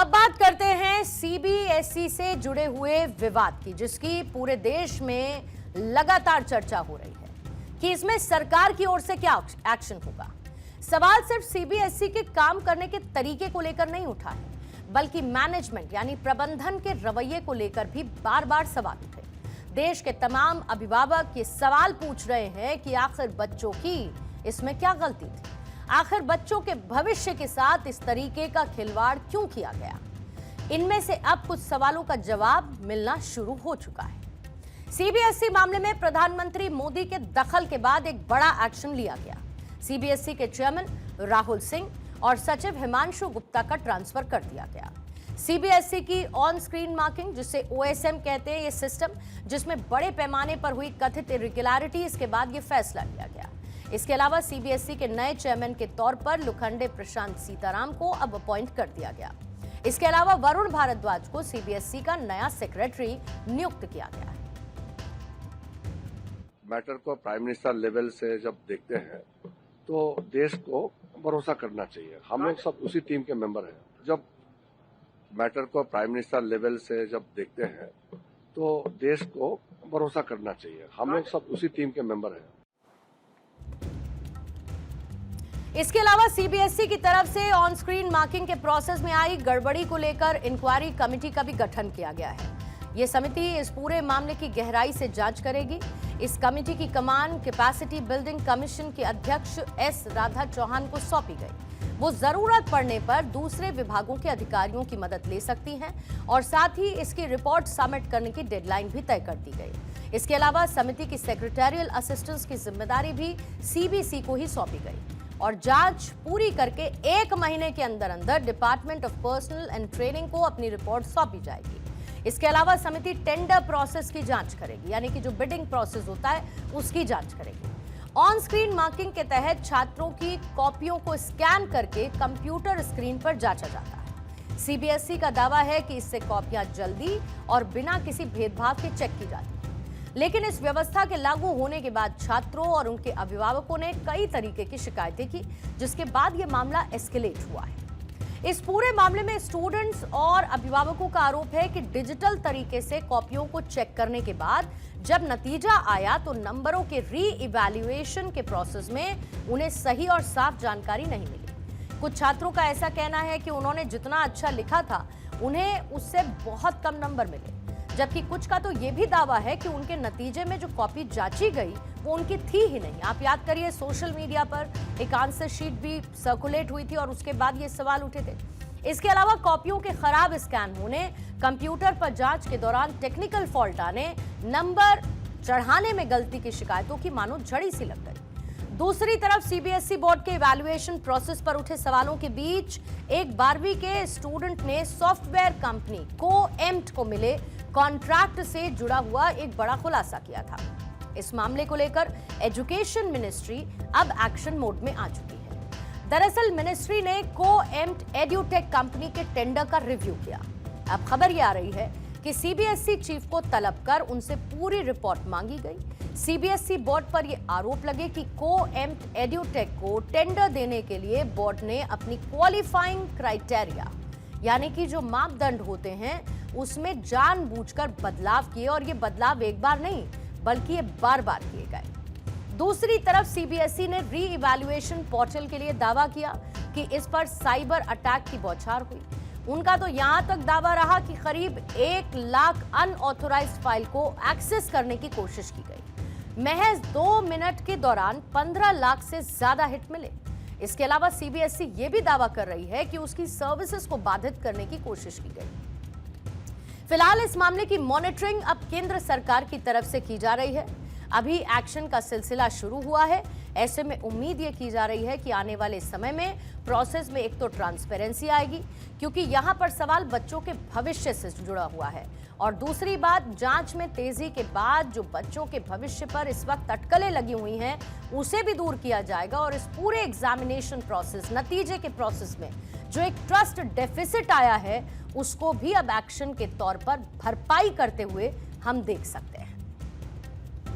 अब बात करते हैं सीबीएसई से जुड़े हुए विवाद की, जिसकी पूरे देश में लगातार चर्चा हो रही है कि इसमें सरकार की ओर से क्या एक्शन होगा। सवाल सिर्फ सीबीएसई के काम करने के तरीके को लेकर नहीं उठा है, बल्कि मैनेजमेंट यानी प्रबंधन के रवैये को लेकर भी बार बार सवाल उठे। देश के तमाम अभिभावक ये सवाल पूछ रहे हैं कि आखिर बच्चों की इसमें क्या गलती थी, आखिर बच्चों के भविष्य के साथ इस तरीके का खिलवाड़ क्यों किया गया। इनमें से अब कुछ सवालों का जवाब मिलना शुरू हो चुका है। सीबीएसई मामले में प्रधानमंत्री मोदी के दखल के बाद एक बड़ा एक्शन लिया गया। सीबीएसई के चेयरमैन राहुल सिंह और सचिव हिमांशु गुप्ता का ट्रांसफर कर दिया गया। सीबीएसई की ऑन स्क्रीन मार्किंग, जिसे ओएसएम कहते हैं, ये सिस्टम जिसमें बड़े पैमाने पर हुई कथित इरेगुलरिटी, इसके बाद ये फैसला लिया गया। इसके अलावा सीबीएसई के नए चेयरमैन के तौर पर लुखंडे प्रशांत सीताराम को अब अपॉइंट कर दिया गया। इसके अलावा वरुण भारद्वाज को सीबीएसई का नया सेक्रेटरी नियुक्त किया गया है। मैटर को प्राइम मिनिस्टर लेवल से जब देखते हैं तो देश को भरोसा करना चाहिए। हम लोग सब उसी टीम के मेंबर हैं। जब मैटर को प्राइम मिनिस्टर लेवल से जब देखते हैं तो देश को भरोसा करना चाहिए। हम लोग सब उसी टीम के मेंबर हैं। इसके अलावा सीबीएसई की तरफ से ऑन स्क्रीन मार्किंग के प्रोसेस में आई गड़बड़ी को लेकर इंक्वायरी कमेटी का भी गठन किया गया है। यह समिति इस पूरे मामले की गहराई से जांच करेगी। इस कमेटी की कमान कैपेसिटी बिल्डिंग कमीशन के अध्यक्ष एस राधा चौहान को सौंपी गई। वो जरूरत पड़ने पर दूसरे विभागों के अधिकारियों की मदद ले सकती हैं और साथ ही इसकी रिपोर्ट सबमिट करने की डेडलाइन भी तय कर दी गई। इसके अलावा समिति की सेक्रेटरियल असिस्टेंस की जिम्मेदारी भी सीबीसी को ही सौंपी गई और जांच पूरी करके 1 महीने के अंदर अंदर department of personal and training को अपनी रिपोर्ट सौंपी जाएगी। इसके अलावा समिति टेंडर प्रोसेस की जांच करेगी, यानी कि जो बिडिंग प्रोसेस होता है उसकी जांच करेगी। ऑन स्क्रीन मार्किंग के तहत छात्रों की कॉपियों को स्कैन करके कंप्यूटर स्क्रीन पर जांचा जाता है। सीबीएसई का दावा है कि इससे कॉपियां जल्दी और बिना किसी भेदभाव के चेक की जाती है। लेकिन इस व्यवस्था के लागू होने के बाद छात्रों और उनके अभिभावकों ने कई तरीके की शिकायतें की, जिसके बाद यह मामला एस्केलेट हुआ है। इस पूरे मामले में स्टूडेंट्स और अभिभावकों का आरोप है कि डिजिटल तरीके से कॉपियों को चेक करने के बाद जब नतीजा आया तो नंबरों के री इवैल्यूएशन के प्रोसेस में उन्हें सही और साफ जानकारी नहीं मिली। कुछ छात्रों का ऐसा कहना है कि उन्होंने जितना अच्छा लिखा था उन्हें उससे बहुत कम नंबर मिले, जबकि कुछ का तो ये भी दावा है कि उनके नतीजे में जो कॉपी जांची गई वो उनकी थी ही नहीं। आप याद करिए, सोशल मीडिया पर एक आंसर शीट भी सर्कुलेट हुई थी और उसके बाद ये सवाल उठे थे। इसके अलावा कॉपियों के खराब स्कैन होने, कंप्यूटर पर जांच के दौरान टेक्निकल फॉल्ट आने, नंबर चढ़ाने में गलती की शिकायतों की मानो झड़ी सी लग गई। दूसरी तरफ सीबीएसई बोर्ड के इवैल्यूएशन प्रोसेस पर उठे सवालों के बीच एक 12वीं के स्टूडेंट ने सॉफ्टवेयर कंपनी कोएम्प्ट को मिले कॉन्ट्रैक्ट से जुड़ा हुआ एक बड़ा खुलासा किया था। इस मामले को लेकर एजुकेशन मिनिस्ट्री अब एक्शन मोड में आ चुकी है। दरअसल मिनिस्ट्री ने कोएम्प्ट एड्यूटेक कंपनी के टेंडर का रिव्यू किया। अब खबर यह आ रही है कि सीबीएसई चीफ को तलब कर उनसे पूरी रिपोर्ट मांगी गई। सीबीएसई बोर्ड पर यह आरोप लगे कि कोएम्प्ट एड्यूटेक को टेंडर देने के लिए बोर्ड ने अपनी क्वालिफाइंग क्राइटेरिया, यानी कि जो मापदंड होते हैं, उसमें जानबूझकर बदलाव किए और ये बदलाव एक बार नहीं बल्कि ये बार बार किए गए। दूसरी तरफ सीबीएसई ने री इवैल्यूएशन पोर्टल के लिए दावा किया कि इस पर साइबर अटैक की बौछार हुई। उनका तो यहां तक दावा रहा कि करीब 1 लाख अनऑथोराइज्ड फाइल को एक्सेस करने की कोशिश की गई। महज 2 मिनट के दौरान 15 लाख से ज्यादा हिट मिले। इसके अलावा सीबीएसई ये भी दावा कर रही है कि उसकी सर्विसेज को बाधित करने की कोशिश की गई। फिलहाल इस मामले की मॉनिटरिंग अब केंद्र सरकार की तरफ से की जा रही है। अभी एक्शन का सिलसिला शुरू हुआ है। ऐसे में उम्मीद ये की जा रही है कि आने वाले समय में प्रोसेस में एक तो ट्रांसपेरेंसी आएगी, क्योंकि यहां पर सवाल बच्चों के भविष्य से जुड़ा हुआ है, और दूसरी बात, जांच में तेजी के बाद जो बच्चों के भविष्य पर इस वक्त अटकलें लगी हुई हैं उसे भी दूर किया जाएगा और इस पूरे एग्जामिनेशन प्रोसेस, नतीजे के प्रोसेस में जो एक ट्रस्ट डेफिसिट आया है उसको भी अब एक्शन के तौर पर भरपाई करते हुए हम देख सकते हैं।